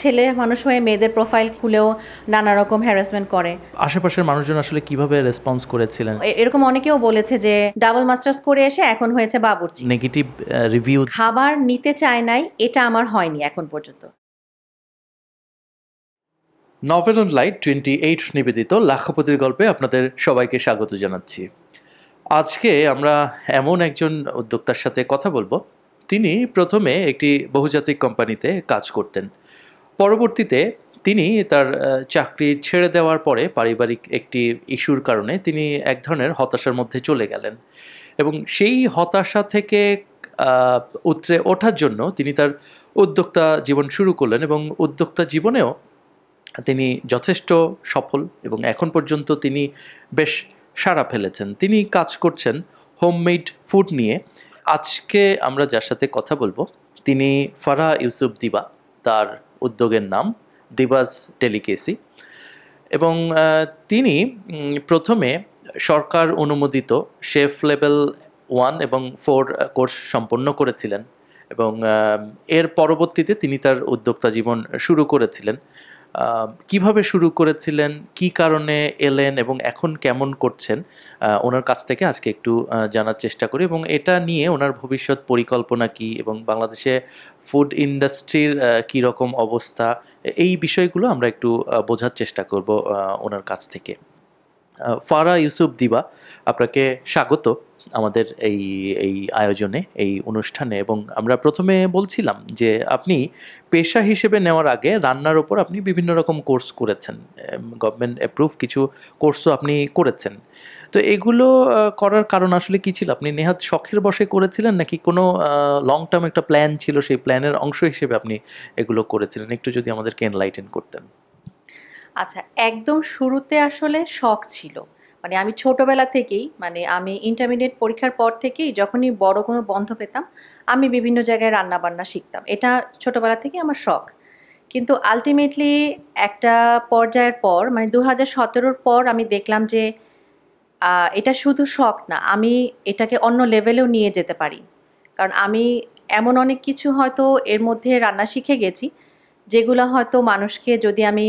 ছেলে মানুষ হয়ে মেয়েদের প্রোফাইল খুলেও নানা রকম হ্যারাসমেন্ট করে। আশেপাশের মানুষজন আসলে কিভাবে রেসপন্স করেছিলেন? এরকম অনেকেও বলেছে যে ডাবল মাস্টার্স করে এসে এখন হয়েছে বাবুর্চি। Negative review? খাবার নিতে চায় নাই, এটা আমার হয়নি এখন পর্যন্ত। নভেল অন লাইট 28 নিবেদিত লাখপতির গল্পে আপনাদের সবাইকে স্বাগত জানাচ্ছি। আজকে আমরা এমন একজন উদ্যোক্তার সাথে কথা বলবো। তিনি প্রথমে একটি বহুজাতিক কোম্পানিতে কাজ করতেন। পরবর্তীতে তিনি তার চাকরি ছেড়ে দেওয়ার পরে পারিবারিক একটি ইস্যুর কারণে তিনি এক ধরনের হতাশার মধ্যে চলে গেলেন এবং সেই হতাশা থেকে আহ, উতরে ওঠার জন্য তিনি তার উদ্যোক্তা জীবন শুরু করলেন এবং উদ্যোক্তা জীবনেও তিনি যথেষ্ট সফল এবং এখন পর্যন্ত তিনি বেশ সাড়া ফেলেছেন। তিনি কাজ করছেন হোমমেড ফুড নিয়ে। আজকে আমরা যার সাথে কথা বলবো তিনি ফারাহ ইউসুফ দিবা। তার উদ্যোগের নাম দিবাস ডেলিকেসি এবং তিনি প্রথমে সরকার অনুমোদিত শেফ লেভেল 1 এবং 4 কোর্স সম্পন্ন করেছিলেন এবং এর পরবর্তীতে তিনি তার উদ্যোক্তা জীবন শুরু করেছিলেন। কিভাবে শুরু করেছিলেন, কি কারণে এলেন এবং এখন কেমন করছেন, ওনার কাছ থেকে আজকে একটু জানার চেষ্টা করি এবং এটা নিয়ে ওনার ভবিষ্যৎ পরিকল্পনা কি এবং বাংলাদেশে ফুড ইন্ডাস্ট্রির কী রকম অবস্থা, এই বিষয়গুলো আমরা একটু বোঝার চেষ্টা করব ওনার কাছ থেকে। ফারাহ ইউসুফ দিবা, আপনাকে স্বাগত আমাদের এই এই আয়োজনে, এই অনুষ্ঠানে। এবং আমরা প্রথমে বলছিলাম যে আপনি পেশা হিসেবে নেওয়ার আগে রান্নার ওপর আপনি বিভিন্ন রকম কোর্স করেছেন, গভর্নমেন্ট অ্যাপ্রুভ কিছু কোর্সও আপনি করেছেন। তো এগুলো করার কারণ আসলে কি ছিল? আপনি নেহাত শখের বশে করেছিলেন নাকি কোনো লং টার্ম একটা প্ল্যান ছিল, সেই প্ল্যানের অংশ হিসেবে আপনি এগুলো করেছিলেন? একটু যদি আমাদেরকে এনলাইটেন করতেন। আচ্ছা, একদম শুরুতে আসলে শখ ছিল। মানে আমি ছোটবেলা থেকেই, মানে আমি ইন্টারমিডিয়েট পরীক্ষার পর থেকেই যখনই বড় কোনো বন্ধ পেতাম, আমি বিভিন্ন জায়গায় রান্না-বান্না শিখতাম। এটা ছোটবেলা থেকেই আমার শখ। কিন্তু আল্টিমেটলি একটা পর্যায়ের পর, মানে ২০১৭ র পর আমি দেখলাম যে এটা শুধু শখ না, আমি এটাকে অন্য লেভেলেও নিয়ে যেতে পারি। কারণ আমি এমন অনেক কিছু হয়তো এর মধ্যে রান্না শিখে গেছি, যেগুলা হয়তো মানুষকে যদি আমি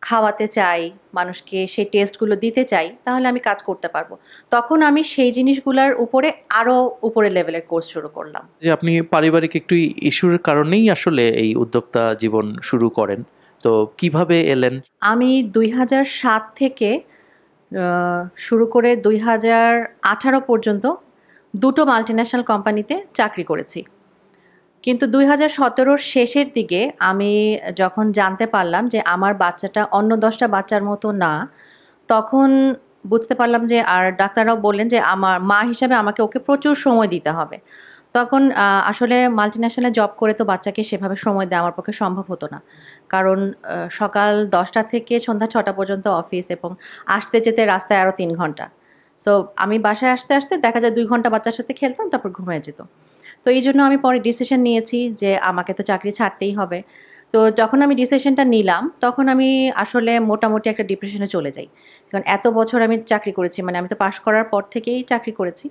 খাওয়াতে চাই, মানুষকে সেই টেস্টগুলো দিতে চাই, তাহলে আমি কাজ করতে পারবো। তখন আমি সেই জিনিসগুলার উপরে আরো উপরের লেভেলের কোর্স শুরু করলাম। যে আপনি পারিবারিক একটু ইস্যুর কারণেই আসলে এই উদ্যোক্তা জীবন শুরু করেন, তো কিভাবে এলেন? আমি ২০০৭ থেকে আ শুরু করে ২০১৮ পর্যন্ত ২ টো মাল্টিন্যাশনাল কোম্পানিতে চাকরি করেছি। কিন্তু ২০১৭ র শেষের দিকে আমি যখন জানতে পারলাম যে আমার বাচ্চাটা অন্য ১০ টা বাচ্চার মতো না, তখন বুঝতে পারলাম যে, আর ডাক্তাররাও বললেন যে আমার মা হিসাবে আমাকে ওকে প্রচুর সময় দিতে হবে। তখন আসলে মাল্টিন্যাশনালে জব করে তো বাচ্চাকে সেভাবে সময় দেওয়া আমার পক্ষে সম্ভব হতো না। কারণ সকাল ১০টা থেকে সন্ধ্যা ৬টা পর্যন্ত অফিস এবং আসতে যেতে রাস্তায় আরো ৩ ঘন্টা। সো আমি বাসায় আসতে দেখা যায় ২ ঘন্টা বাচ্চার সাথে খেলতাম, তারপর ঘুমিয়ে যেতাম। তো এইজন্য আমি পরে ডিসিশন নিয়েছি যে আমাকে তো চাকরি ছাড়তেই হবে। তো যখন আমি ডিসিশনটা নিলাম, তখন আমি আসলে মোটামুটি একটা ডিপ্রেশনে চলে যাই। কারণ এত বছর আমি চাকরি করেছি, মানে আমি তো পাশ করার পর থেকেই চাকরি করেছি।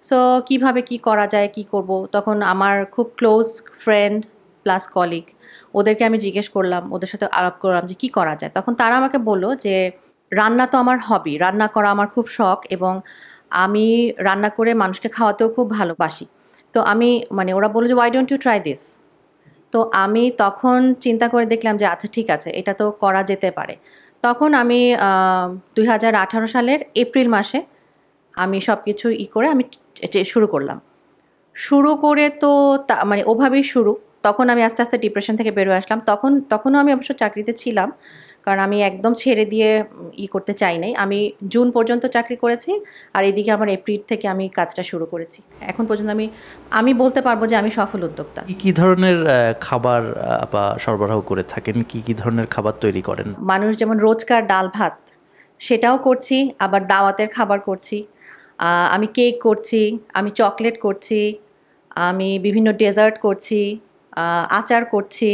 সো কিভাবে কি করা যায়, কি করব? তখন আমার খুব ক্লোজ ফ্রেন্ড প্লাস কলিগ, ওদেরকে আমি জিজ্ঞেস করলাম, ওদের সাথে আলাপ করলাম যে কি করা যায়? তখন তারা আমাকে বলল যে, রান্না তো আমার হবি। রান্না করা আমার খুব শখ এবং আমি রান্না করে মানুষকে খাওয়াতেও খুব ভালোবাসি। তো আমি, মানে ওরা বলল যে, "Why don't you try this?" তো আমি তখন চিন্তা করে দেখলাম যে আচ্ছা ঠিক আছে, এটা তো করা যেতে পারে। তখন আমি ২০১৮ সালের এপ্রিল মাসে আমি সবকিছু করে আমি শুরু করলাম। শুরু করে তো মানে ওভাবেই শুরু। তখন আমি আস্তে, আস্তে ডিপ্রেশন থেকে বের হয়ে আসলাম। তখনও আমি অবশ্য চাকরিতে ছিলাম। কারণ আমি একদম ছেড়ে দিয়ে করতে চাই নাই। আমি জুন পর্যন্ত চাকরি করেছি। আর এদিকে আমার এপ্রিল থেকে আমি কাজটা শুরু করেছি। এখন পর্যন্ত আমি আমি বলতে পারবো যে আমি সফল উদ্যোক্তা। কি কি ধরনের খাবার বা সরবরাহ করে থাকেন? কি কি ধরনের খাবার তৈরি করেন? মানুষ যেমন রোজকার ডাল ভাত, সেটাও করছি, আবার দাওয়াতের খাবার করছি। আমি কেক করছি, আমি চকলেট করছি, আমি বিভিন্ন ডেজার্ট করছি, আচার করছি।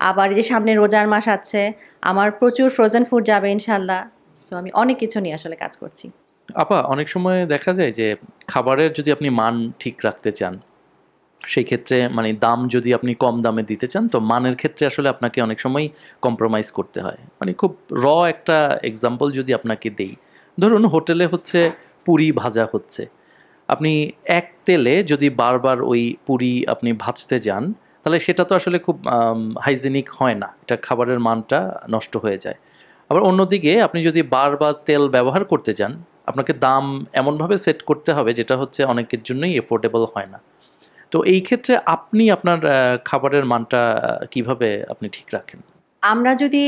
আবার এই যে সামনে রোজার মাস আছে, আমার প্রচুর ফ্রোজেন ফুড যাবে ইনশাআল্লাহ। সো আমি অনেক কিছু নিয়ে আসলে কাজ করছি। আপা, অনেক সময় দেখা যায় যে খাবারের যদি আপনি মান ঠিক রাখতে চান, সেই ক্ষেত্রে মানে দাম যদি আপনি কম দামে দিতে চান, তো মানের ক্ষেত্রে আসলে আপনাকে অনেক সময় কম্প্রোমাইজ করতে হয়। মানে খুব একটা এক্সাম্পল যদি আপনাকে দেই, ধরুন হোটেলে হচ্ছে পুরি ভাজা হচ্ছে, আপনি এক তেলে যদি বারবার ওই পুরি আপনি ভাজতে যান, তাহলে সেটা তো আসলে খুব হাইজেনিক হয় না, এটা খাবারের মানটা নষ্ট হয়ে যায়। আবার অন্যদিকে আপনি যদি বারবার তেল ব্যবহার করতে যান, আপনাকে দাম এমনভাবে সেট করতে হবে যেটা হচ্ছে অনেকের জন্যই এফোর্ডেবল হয় না। তো এই ক্ষেত্রে আপনি আপনার খাবারের মানটা কিভাবে আপনি ঠিক রাখেন? আমরা যদি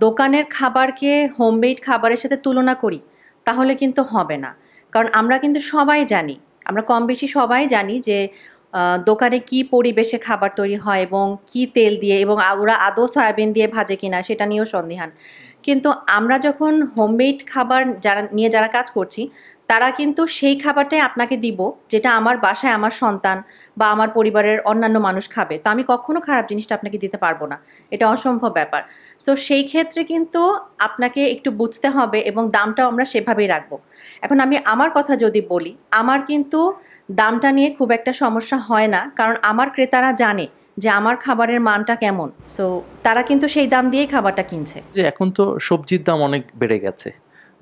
দোকানের খাবারকে হোমমেড খাবারের সাথে তুলনা করি, তাহলে কিন্তু হবে না। কারণ আমরা কিন্তু সবাই জানি, আমরা কম বেশি সবাই জানি যে দোকানে কি পরিবেশে খাবার তৈরি হয় এবং কি তেল দিয়ে, এবং ওরা আদৌ সয়াবিন দিয়ে ভাজে কিনা সেটা নিয়েও সন্দিহান। কিন্তু আমরা যখন হোমমেড খাবার যারা কাজ করছি, তারা কিন্তু সেই খাবারটাই আপনাকে দিব যেটা আমার বাসায় আমার সন্তান বা আমার পরিবারের অন্যান্য মানুষ খাবে। তো আমি কখনো খারাপ জিনিসটা আপনাকে দিতে পারবো না। এটা অসম্ভব ব্যাপার। সো সেই ক্ষেত্রে কিন্তু আপনাকে একটু বুঝতে হবে এবং দামটাও আমরা সেভাবেই রাখবো। এখন আমি আমার কথা যদি বলি, আমার কিন্তু দামটা নিয়ে খুব একটা সমস্যা হয় না। কারণ আমার ক্রেতারা জানে যে আমার খাবারের মানটা কেমন। সো তারা কিন্তু সেই দাম দিয়েই খাবারটা কিনছে। যে এখন তো সবজির দাম অনেক বেড়ে গেছে,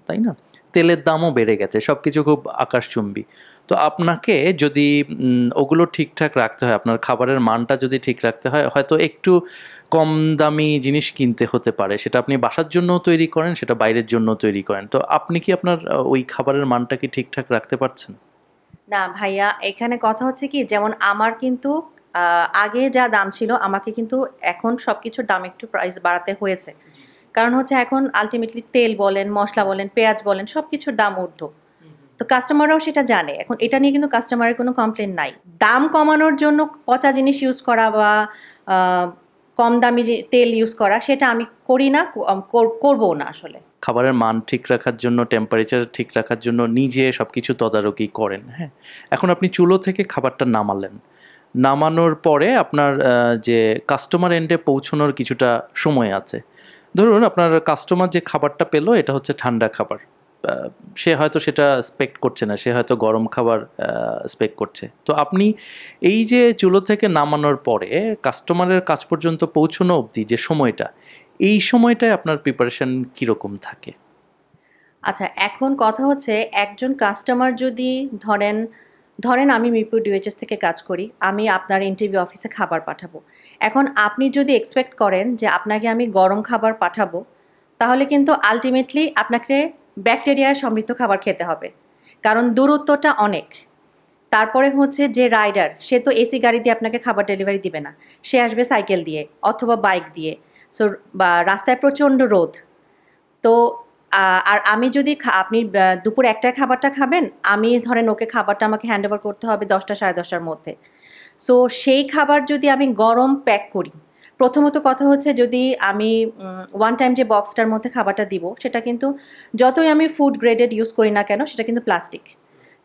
তাই না? তেলের দামও বেড়ে গেছে, সবকিছু খুব আকাশচুম্বী। তো আপনাকে যদি ওগুলো ঠিকঠাক রাখতে হয়, আপনার খাবারের মানটা যদি ঠিক রাখতে হয়, হয়তো একটু কম দামি জিনিস কিনতে হতে পারে। সেটা আপনি বাসার জন্যও তৈরি করেন, সেটা বাইরের জন্যও তৈরি করেন। তো আপনি কি আপনার ওই খাবারের মানটা কি ঠিকঠাক রাখতে পারছেন? না ভাইয়া, এখানে কথা হচ্ছে কি, যেমন আমার কিন্তু আগে যা দাম ছিল, আমাকে কিন্তু এখন সবকিছুর দাম একটু প্রাইস বাড়াতে হয়েছে। কারণ হচ্ছে এখন আলটিমেটলি তেল বলেন, মসলা বলেন, পেঁয়াজ বলেন, সবকিছুর দাম ঊর্ধ্ব। তো কাস্টমাররাও সেটা জানে। এখন এটা নিয়ে কিন্তু কাস্টমারের কোনো কমপ্লেন নাই। দাম কমানোর জন্য পচা জিনিস ইউজ করা বা আ কম দামি তেল ইউজ করা, সেটা আমি করি না, করবও না আসলে। খাবারের মান ঠিক রাখার জন্য, টেম্পারেচার ঠিক রাখার জন্য নিজে সবকিছু তদারকি করেন, হ্যাঁ? এখন আপনি চুলো থেকে খাবারটা নামালেন। নামানোর পরে আপনার যে কাস্টমার এন্ডে পৌঁছানোর কিছুটা সময় আছে। ধরুন আপনার কাস্টমার যে খাবারটা পেলো এটা হচ্ছে ঠান্ডা খাবার। আ সে হয়তো সেটা এক্সপেক্ট করছে না। সে হয়তো গরম খাবার এক্সপেক্ট করছে। তো আপনি এই যে চুলো থেকে নামানোর পরে কাস্টমারের কাছ পর্যন্ত পৌঁছানো অবধি যে সময়টা, এই সময়টায় আপনার প্রিপারেশন কিরকম থাকে? আচ্ছা, এখন কথা হচ্ছে, একজন কাস্টমার যদি ধরেন, আমি মিরপুর ডিওএইচএস থেকে কাজ করি। আমি আপনার ইন্টারভিউ অফিসে খাবার পাঠাবো। এখন আপনি যদি এক্সপেক্ট করেন যে আপনাকে আমি গরম খাবার পাঠাবো, তাহলে কিন্তু আল্টিমেটলি আপনাকে ব্যাকটেরিয়া সমৃদ্ধ খাবার খেতে হবে। কারণ দূরত্বটা অনেক। তারপরে হচ্ছে যে রাইডার, সে তো এসি গাড়ি দিয়ে আপনাকে খাবার ডেলিভারি দিবে না। সে আসবে সাইকেল দিয়ে অথবা বাইক দিয়ে। সো বা রাস্তায় প্রচণ্ড রোদ। তো আর আমি যদি আপনি দুপুর ১ টায় খাবারটা খাবেন, আমি ধরেন ওকে খাবারটা আমাকে হ্যান্ড ওভার করতে হবে ১০টা ১০:৩০ মধ্যে। সো সেই খাবার যদি আমি গরম প্যাক করি, প্রথমত কথা হচ্ছে, যদি আমি ওয়ান টাইম যে বক্সটার মধ্যে খাবারটা দিব, সেটা কিন্তু যতই আমি ফুড গ্রেডেড ইউজ করি না কেন, সেটা কিন্তু প্লাস্টিক।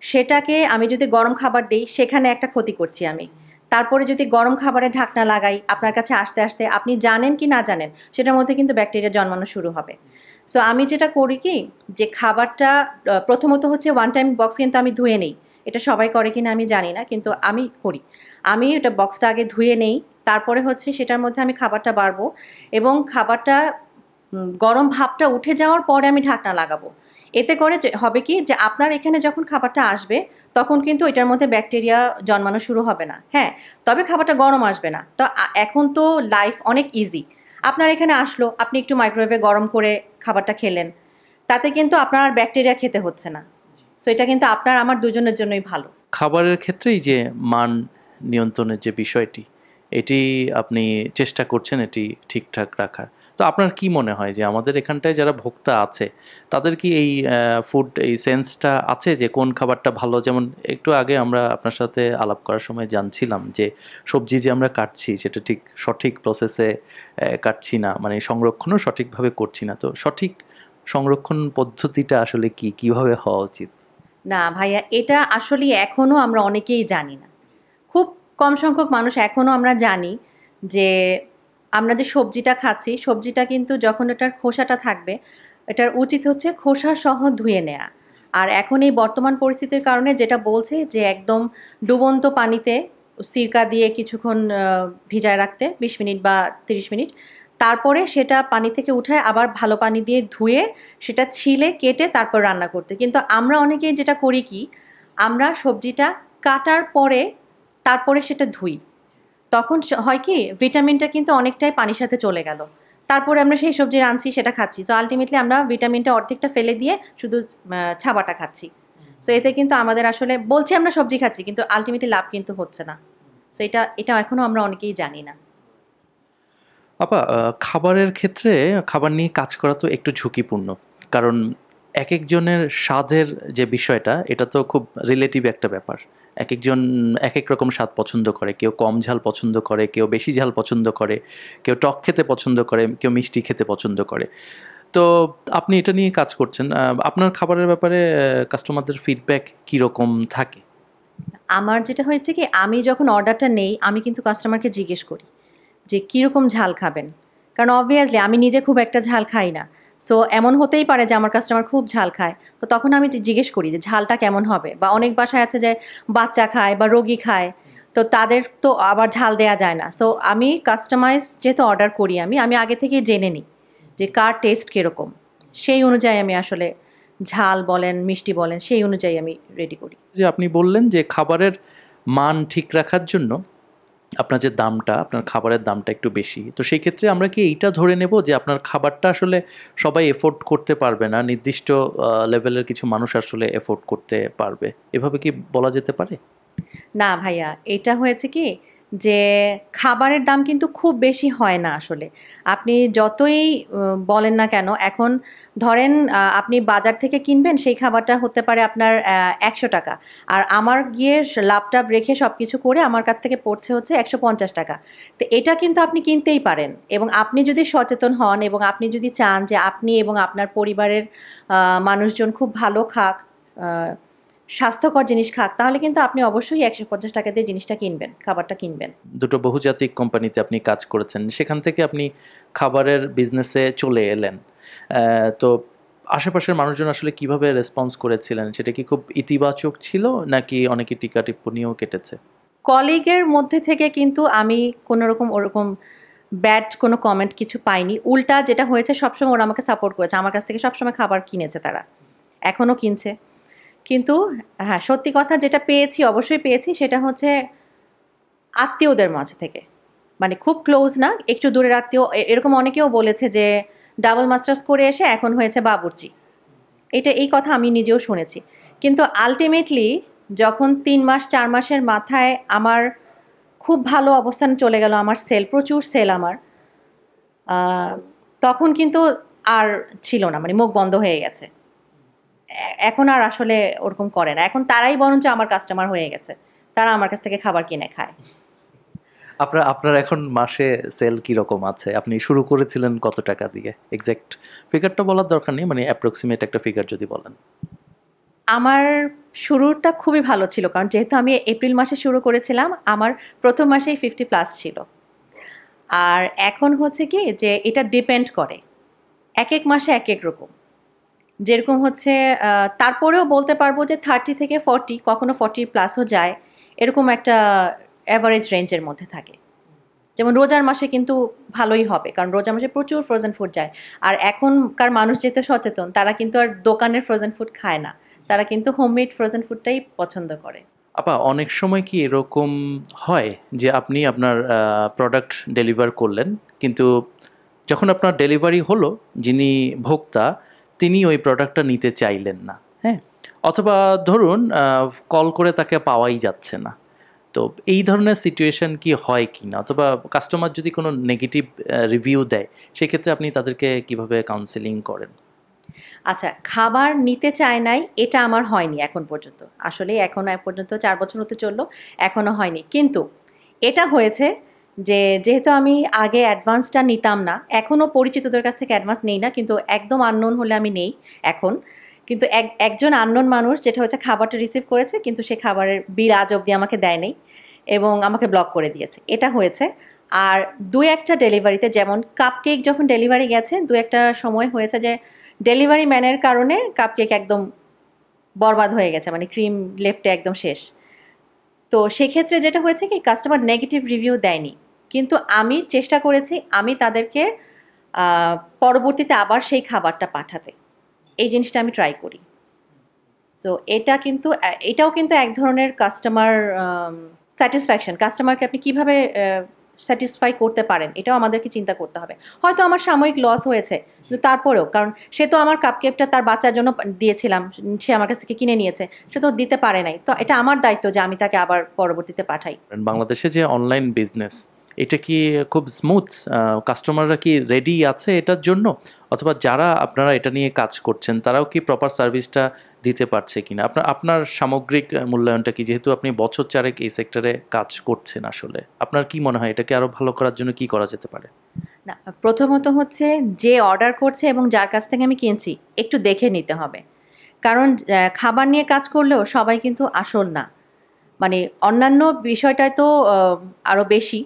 সেটাকে আমি যদি গরম খাবার দেই, সেখানে একটা ক্ষতি করছি আমি। তারপরে যদি গরম খাবারে ঢাকনা লাগাই, আপনার কাছে আসতে, আসতে আপনি জানেন কি না জানেন, সেটার মধ্যে কিন্তু ব্যাকটেরিয়া জন্মানো শুরু হবে। সো আমি যেটা করি কি, যে খাবারটা প্রথমত হচ্ছে ওয়ান টাইম বক্স কিন্তু আমি ধুয়ে নেই। এটা সবাই করে কিনা আমি জানি না, কিন্তু আমি করি। আমি ওটা বক্সটা আগে ধুয়ে নেই, তারপরে হচ্ছে সেটার মধ্যে আমি খাবারটা বাড়বো এবং খাবারটা গরম ভাপটা উঠে যাওয়ার পরে আমি ঢাকনা লাগাবো। এতে করে হবে কি, যে আপনার এখানে যখন খাবারটা আসবে, তখন কিন্তু এটার মধ্যে ব্যাকটেরিয়া জন্মানো শুরু হবে না। হ্যাঁ, তবে খাবারটা গরম আসবে না। তো এখন তো লাইফ অনেক ইজি। আপনার এখানে আসলো, আপনি একটু মাইক্রোওয়েভে গরম করে খাবারটা খেলেন। তাতে কিন্তু আপনার আর ব্যাকটেরিয়া খেতে হচ্ছে না। সো এটা কিন্তু আপনার আমার দুজনের জন্যই ভালো। খাবারের ক্ষেত্রেই যে মান নিয়ন্ত্রণের যে বিষয়টি, এটি আপনি চেষ্টা করছেন এটি ঠিকঠাক রাখার। তো আপনার কি মনে হয় যে আমাদের এখানটায় যারা ভোক্তা আছে, তাদের কি এই ফুড এই সেন্সটা আছে যে কোন খাবারটা ভালো? যেমন একটু আগে আমরা আপনার সাথে আলাপ করার সময় জানছিলাম যে সবজি যে আমরা কাটছি সেটা ঠিক সঠিক প্রসেসে কাটছি না, মানে সংরক্ষণও সঠিকভাবে করছি না। তো সঠিক সংরক্ষণ পদ্ধতিটা আসলে কি? কিভাবে হওয়া উচিত? না ভাইয়া, এটা আসলে এখনো আমরা অনেকেই জানি না। খুব কম সংখ্যক মানুষ এখনো আমরা জানি যে আমরা যে সবজিটা খাচ্ছি, সবজিটা কিন্তু যখন এটার খোসাটা থাকবে, এটার উচিত হচ্ছে খোসা সহ ধুয়ে নেয়া। আর এখন এই বর্তমান পরিস্থিতির কারণে যেটা বলছে যে একদম ডুবন্ত পানিতে সিরকা দিয়ে কিছুক্ষণ ভিজায় রাখতে 20 মিনিট বা 30 মিনিট। তারপরে সেটা পানি থেকে উঠায় আবার ভালো পানি দিয়ে ধুয়ে সেটা ছিলে কেটে তারপর রান্না করতে। কিন্তু আমরা অনেকেই যেটা করি কি, আমরা সবজিটা কাটার পরে তারপরে সেটা ধুই। তখন হয় কি ভিটামিনটা কিন্তু অনেকটাই পানির সাথে চলে গেল। তারপরে আমরা সেই সবজি রাঁধছি সেটা খাচ্ছি। সো আল্টিমেটলি আমরা ভিটামিনটা অর্ধেকটা ফেলে দিয়ে শুধু ছাবাটা খাচ্ছি। সো এতে কিন্তু আমাদের আসলে বলছি আমরা সবজি খাচ্ছি কিন্তু আল্টিমেটলি লাভ কিন্তু হচ্ছে না। সো এটা এখনো আমরা অনেকেই জানি না। আপা, খাবারের ক্ষেত্রে খাবার নিয়ে কাজ করা তো একটু ঝুঁকিপূর্ণ। কারণ একেকজনের স্বাদের যে বিষয়টা, এটা তো খুব রিলেটিভ একটা ব্যাপার। একেকজন একেক রকম স্বাদ পছন্দ করে। কেউ কম ঝাল পছন্দ করে, কেউ বেশি ঝাল পছন্দ করে, কেউ টক খেতে পছন্দ করে, কেউ মিষ্টি খেতে পছন্দ করে। তো আপনি এটা নিয়ে কাজ করছেন। আপনার খাবারের ব্যাপারে কাস্টমারদের ফিডব্যাক কিরকম থাকে? আমার যেটা হয়েছে কি, আমি যখন অর্ডারটা নেই আমি কিন্তু কাস্টমারকে জিজ্ঞেস করি যে কীরকম ঝাল খাবেন। কারণ অবভিয়াসলি আমি নিজে খুব একটা ঝাল খাই না। সো এমন হতেই পারে যে আমার কাস্টমার খুব ঝাল খায়। তো তখন আমি জিজ্ঞেস করি যে ঝালটা কেমন হবে? বা অনেক বাসায় আছে যে বাচ্চা খায় বা রোগী খায়। তো তাদের তো আবার ঝাল দেয়া যায় না। সো আমি কাস্টমাইজ যেহেতু অর্ডার করি আমি আগে থেকেই জেনে নিই যে কার টেস্ট কীরকম। সেই অনুযায়ী আমি আসলে ঝাল বলেন, মিষ্টি বলেন সেই অনুযায়ী আমি রেডি করি। যে আপনি বললেন যে খাবারের মান ঠিক রাখার জন্য আপনার যে দামটা, আপনার খাবারের দামটা একটু বেশি। তো সেই ক্ষেত্রে আমরা কি এইটা ধরে নেব যে আপনার খাবারটা আসলে সবাই এফোর্ড করতে পারবে না, নির্দিষ্ট লেভেলের কিছু মানুষ আসলে এফোর্ড করতে পারবে? এভাবে কি বলা যেতে পারে? না ভাইয়া, এটা হয়েছে কি যে খাবারের দাম কিন্তু খুব বেশি হয় না আসলে। আপনি যতই বলেন না কেন, এখন ধরেন আপনি বাজার থেকে কিনবেন সেই খাবারটা হতে পারে আপনার ৳১০০। আর আমার গিয়ে লাভ-টাভ রেখে সবকিছু করে আমার কাছ থেকে পড়ছে হচ্ছে ৳১৫০। তো এটা কিন্তু আপনি কিনতেই পারেন এবং আপনি যদি সচেতন হন এবং আপনি যদি চান যে আপনি এবং আপনার পরিবারের মানুষজন খুব ভালো খাক, আ স্বাস্থ্যকর জিনিস খাক, তাহলে কিন্তু আপনি অবশ্যই ৳১৫০ দিয়ে জিনিসটা কিনবেন, খাবারটা কিনবেন। দুটো বহুজাতিক কোম্পানিতে আপনি কাজ করেছেন। সেখান থেকে আপনি খাবারের বিজনেসে চলে এলেন। তো আশেপাশের মানুষজন আসলে কিভাবে রেসপন্স করেছিলেন? সেটা কি খুব ইতিবাচক ছিল নাকি অনেকে টিকা-টিপ্পনিও কেটেছে? কলিগের মধ্যে থেকে কিন্তু আমি কোনোরকম ওরকম ব্যাড কোনো কমেন্ট কিছু পাইনি। উল্টা যেটা হয়েছে সবসময় ওরা আমাকে সাপোর্ট করেছে। আমার কাছ থেকে সবসময় খাবার কিনেছে তারা। এখনো কিনছে। কিন্তু হ্যাঁ, সত্যি কথা যেটা পেয়েছি, অবশ্যই পেয়েছি সেটা হচ্ছে আত্মীয়দের মাঝ থেকে। মানে খুব ক্লোজ না, একটু দূরের আত্মীয় এরকম অনেকেও বলেছে যে ডাবল মাস্টার্স করে এসে এখন হয়েছে বাবুর্চি। এই কথা আমি নিজেও শুনেছি। কিন্তু আল্টিমেটলি যখন ৩ মাস ৪ মাসের মাথায় আমার খুব ভালো অবস্থানে চলে গেল, আমার সেল প্রচুর সেল আমার। আ তখন কিন্তু আর ছিল না। মানে মুখ বন্ধ হয়ে গেছে। এখন আর আসলে ওরকম করে না। এখন তারাই বরঞ্চ আমার কাস্টমার হয়ে গেছে। তারা আমার কাছ থেকে খাবার কিনে খায়। আপনার এখন মাসে সেল কিরকম আছে? আপনি শুরু করেছিলেন কত টাকা দিয়ে? এক্সাক্ট ফিগারটা বলার দরকার নেই। মানে অ্যাপ্রক্সিমেট একটা ফিগার যদি বলেন। আমার শুরুটা খুবই ভালো ছিল। কারণ যেহেতু আমি এপ্রিল মাসে শুরু করেছিলাম, আমার ১ম মাসেই 50 প্লাস ছিল। আর এখন হচ্ছে কি যে এটা ডিপেন্ড করে। একেক মাসে একেক রকম। যেরকম হচ্ছে তারপরেও বলতে পারবো যে 30 থেকে 40, কখনো 40 প্লাসও যায়। এরকম একটা এভারেজ রেঞ্জের মধ্যে থাকে। যেমন রোজার মাসে কিন্তু ভালোই হবে। কারণ রোজার মাসে প্রচুর ফ্রোজেন ফুড যায়। আর এখনকার মানুষ যেহেতু সচেতন, তারা কিন্তু আর দোকানের ফ্রোজেন ফুড খায় না। তারা কিন্তু হোমমেড ফ্রোজেন ফুডটাই পছন্দ করে। আপা, অনেক সময় কি এরকম হয় যে আপনি আপনার প্রোডাক্ট ডেলিভার করলেন, কিন্তু যখন আপনার ডেলিভারি হলো, যিনি ভোক্তা তিনি ওই প্রোডাক্টটা নিতে চাইলেন না, হ্যাঁ? অথবা ধরুন কল করে তাকে পাওয়াই যাচ্ছে না। তো এই ধরনের সিচুয়েশন কি হয় কিনা? অথবা কাস্টমার যদি কোনো নেগেটিভ রিভিউ দেয়, সেক্ষেত্রে আপনি তাদেরকে কিভাবে কাউন্সেলিং করেন? আচ্ছা, খাবার নিতে চায় নাই এটা আমার হয়নি এখন পর্যন্ত। আসলে এখনো পর্যন্ত ৪ বছর হতে চললো, এখনো হয়নি। কিন্তু এটা হয়েছে যে যেহেতু আমি আগে অ্যাডভান্সটা নিতাম না, এখনো পরিচিতদের কাছ থেকে অ্যাডভান্স নেই না। কিন্তু একদম আননোন হলে আমি নেই এখন। কিন্তু একজন আননোন মানুষ যেটা হচ্ছে খাবারটা রিসিভ করেছে কিন্তু সে খাবারের বিল আজ অব্দি আমাকে দেয় নাই এবং আমাকে ব্লক করে দিয়েছে। এটা হয়েছে। আর ২-১ টা ডেলিভারিতে যেমন কাপকেক যখন ডেলিভারি গেছে ২-১ টা সময় হয়েছে যে ডেলিভারি ম্যানের কারণে কাপকেক একদম বরবাদ হয়ে গেছে। মানে ক্রিম লেপ্টে একদম শেষ। তো সেক্ষেত্রে যেটা হয়েছে কি কাস্টমার নেগেটিভ রিভিউ দেয়নি, কিন্তু আমি চেষ্টা করেছি আমি তাদেরকে পরবর্তীতে আবার সেই খাবারটা পাঠাতে, এই জিনিসটা আমি ট্রাই করি। তো এটাও কিন্তু এক ধরনের কাস্টমার স্যাটিসফ্যাকশন, কাস্টমারকে আপনি কিভাবে স্যাটিসফাই করতে পারেন এটাও আমাদেরকে চিন্তা করতে হবে। হয়তো আমার সাময়িক লস হয়েছে, কিন্তু তারপরেও কারণ সে তো আমার কাপকেকটা তার বাচ্চার জন্য দিয়েছিলাম, সে আমার কাছ থেকে কিনে নিয়েছে, সে তো দিতে পারে নাই, তো এটা আমার দায়িত্ব যে আমি তাকে আবার পরবর্তীতে পাঠাই। বাংলাদেশে যে অনলাইন বিজনেস, এটা কি খুব স্মুথ? কাস্টমাররা কি রেডি আছে এটার জন্য? অথবা যারা আপনারা এটা নিয়ে কাজ করছেন তারাও কি প্রপার সার্ভিসটা দিতে পারছে কিনা? আপনার আপনার সামগ্রিক মূল্যায়নটা কি, যেহেতু আপনি বছর চারেক এই সেক্টরে কাজ করছেন, আসলে আপনার কি মনে হয় এটাকে আরো ভালো করার জন্য কি করা যেতে পারে? না, প্রথমত হচ্ছে যে অর্ডার করছে এবং যার কাছ থেকে আমি কিনছি একটু দেখে নিতে হবে। কারণ খাবার নিয়ে কাজ করলেও সবাই কিন্তু আসল না। মানে অন্যান্য বিষয়টায় তো আরো বেশি।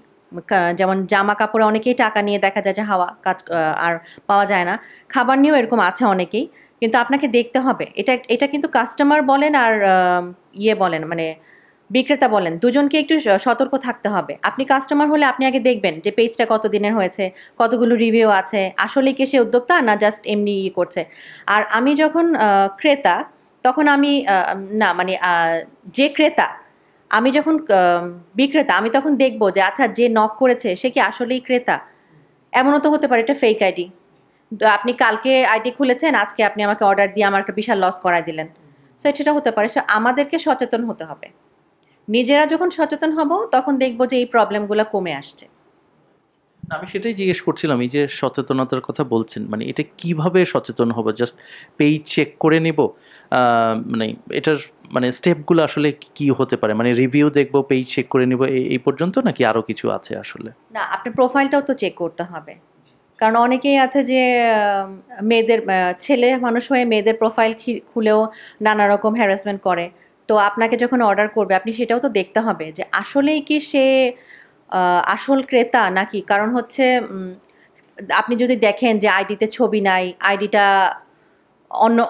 যেমন জামা কাপড়ে অনেকেই টাকা নিয়ে দেখা যায় যে হাওয়া কাজ আর পাওয়া যায় না। খাবার নিয়েও এরকম আছে অনেকেই। কিন্তু আপনাকে দেখতে হবে। এটা এটা কিন্তু কাস্টমার বলেন আর বলেন মানে বিক্রেতা বলেন, দুজনকে একটু সতর্ক থাকতে হবে। আপনি কাস্টমার হলে আপনি আগে দেখবেন যে পেজটা কতদিনের হয়েছে, কতগুলো রিভিউ আছে, আসলেই কি সে উদ্যোক্তা না জাস্ট এমনি করছে। আর আমি যখন ক্রেতা, তখন আমি না মানে যে ক্রেতা, আমি যখন বিক্রেতা, আমি তখন দেখব যে আচ্ছা যে নক করেছে সে কি আসলেই ক্রেতা? এমনও তো হতে পারে এটা ফেক আইডি। তো আপনি কালকে আইডি খুলেছেন, আজকে আপনি আমাকে অর্ডার দিয়ে আমার একটা বিশাল লস করায় দিলেন। সো সেটা হতে পারে। সো আমাদেরকে সচেতন হতে হবে। নিজেরা যখন সচেতন হব তখন দেখব যে এই প্রবলেমগুলো কমে আসছে। আমি সেটাই জিজ্ঞেস করছিলাম, এই যে সচেতনতার কথা বলছেন, মানে এটা কিভাবে সচেতন হব? জাস্ট পেজ চেক করে নিব? মানে এটার মানে স্টেপগুলো আসলে কি হতে পারে? মানে রিভিউ দেখবো, পেজ চেক করে নিব, এই পর্যন্ত, নাকি আরো কিছু আছে আসলে? না, আপনার প্রোফাইলটাও তো চেক করতে হবে। কারণ অনেকেই আছে যে মেয়েদের ছেলে মানুষ হয়ে মেয়েদের প্রোফাইল খুলেও নানা রকম হ্যারাসমেন্ট করে। তো আপনাকে যখন অর্ডার করবে আপনি সেটাও তো দেখতে হবে যে আসলেই কি সে আসল ক্রেতা নাকি। কারণ হচ্ছে আপনি যদি দেখেন যে আইডিতে ছবি নাই, আইডিটা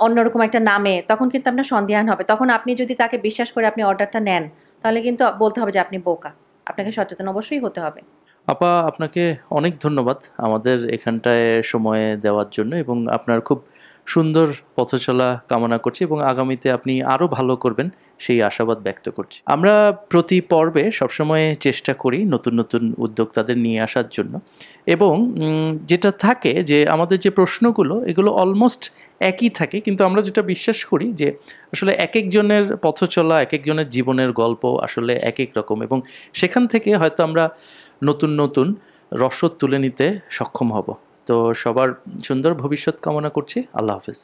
অন্যরকম একটা নামে, তখন কিন্তু আপনার সন্দিহান হবে। তখন আপনি যদি তাকে বিশ্বাস করে আপনি অর্ডারটা নেন, তাহলে কিন্তু বলতে হবে যে আপনি বোকা। আপনাকে সচেতন অবশ্যই হতে হবে। আপা, আপনাকে অনেক ধন্যবাদ আমাদের এখানটায় সময় দেওয়ার জন্য, এবং আপনার খুব সুন্দর পথচলা কামনা করছি, এবং আগামীতে আপনি আরও ভালো করবেন সেই আশাবাদ ব্যক্ত করছি। আমরা প্রতি পর্বে সবসময় চেষ্টা করি নতুন নতুন উদ্যোক্তাদের নিয়ে আসার জন্য, এবং যেটা থাকে যে আমাদের যে প্রশ্নগুলো এগুলো অলমোস্ট একই থাকে, কিন্তু আমরা যেটা বিশ্বাস করি যে আসলে এক একজনের পথচলা, এক একজনের জীবনের গল্প আসলে এক এক রকম, এবং সেখান থেকে হয়তো আমরা নতুন নতুন রসদ তুলে নিতে সক্ষম হব। তো সবার সুন্দর ভবিষ্যৎ কামনা করছি। আল্লাহ হাফেজ।